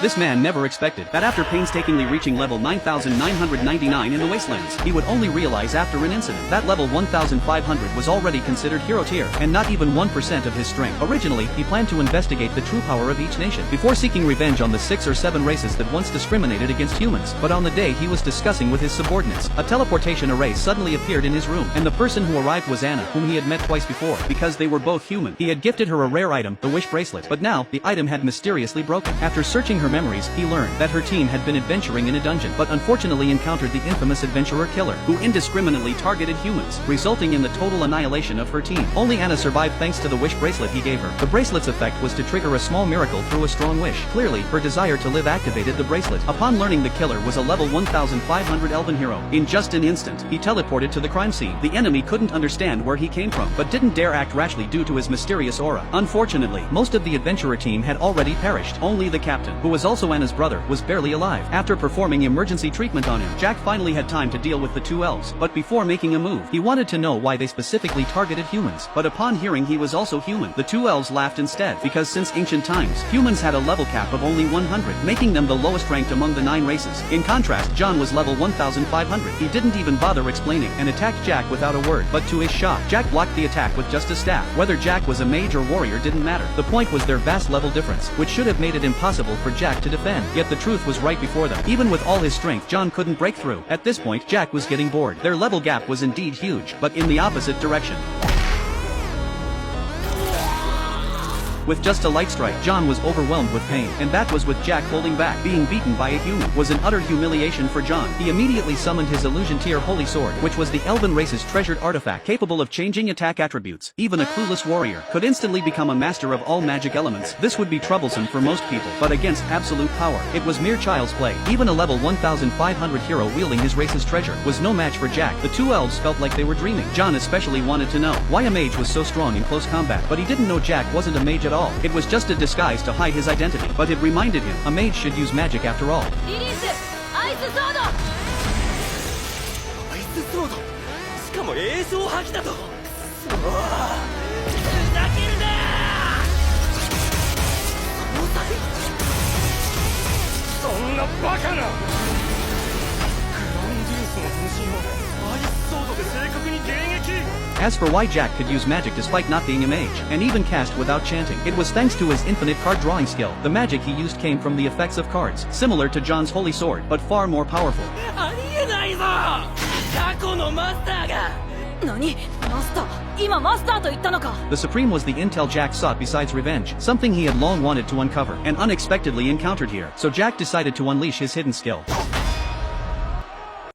This man never expected that after painstakingly reaching level 9999 in the Wastelands, he would only realize after an incident that level 1500 was already considered hero tier, and not even 1% of his strength. Originally, he planned to investigate the true power of each nation, before seeking revenge on the 6 or 7 races that once discriminated against humans. But on the day he was discussing with his subordinates, a teleportation array suddenly appeared in his room, and the person who arrived was Anna, whom he had met twice before. Because they were both human, he had gifted her a rare item, the wish bracelet, but now, the item had mysteriously broken. After searching her memories, he learned that her team had been adventuring in a dungeon, but unfortunately encountered the infamous adventurer killer, who indiscriminately targeted humans, resulting in the total annihilation of her team. Only Anna survived thanks to the wish bracelet he gave her. The bracelet's effect was to trigger a small miracle through a strong wish. Clearly, her desire to live activated the bracelet. Upon learning the killer was a level 1500 elven hero, in just an instant, he teleported to the crime scene. The enemy couldn't understand where he came from, but didn't dare act rashly due to his mysterious aura. Unfortunately, most of the adventurer team had already perished. Only the captain, who was also Anna's brother, was barely alive. After performing emergency treatment on him, Jack finally had time to deal with the 2 elves, but before making a move, he wanted to know why they specifically targeted humans. But upon hearing he was also human, the 2 elves laughed instead, because since ancient times, humans had a level cap of only 100, making them the lowest ranked among the 9 races. In contrast, John was level 1500. He didn't even bother explaining, and attacked Jack without a word, but to his shock, Jack blocked the attack with just a staff. Whether Jack was a mage or warrior didn't matter. The point was their vast level difference, which should have made it impossible for Jack to defend. Yet the truth was right before them. Even with all his strength, John couldn't break through. At this point, Jack was getting bored. Their level gap was indeed huge, but in the opposite direction. With just a light strike, John was overwhelmed with pain, and that was with Jack holding back. Being beaten by a human was an utter humiliation for John. He immediately summoned his illusion tier holy sword, which was the elven race's treasured artifact capable of changing attack attributes. Even a clueless warrior could instantly become a master of all magic elements. This would be troublesome for most people, but against absolute power, it was mere child's play. Even a level 1500 hero wielding his race's treasure was no match for Jack. The 2 elves felt like they were dreaming. John especially wanted to know why a mage was so strong in close combat, but he didn't know Jack wasn't a mage at all. It was just a disguise to hide his identity, but it reminded him, a mage should use magic after all. As for why Jack could use magic despite not being a mage, and even cast without chanting, it was thanks to his infinite card drawing skill. The magic he used came from the effects of cards, similar to John's holy sword, but far more powerful. The Supreme was the intel Jack sought besides revenge, something he had long wanted to uncover, and unexpectedly encountered here, so Jack decided to unleash his hidden skill.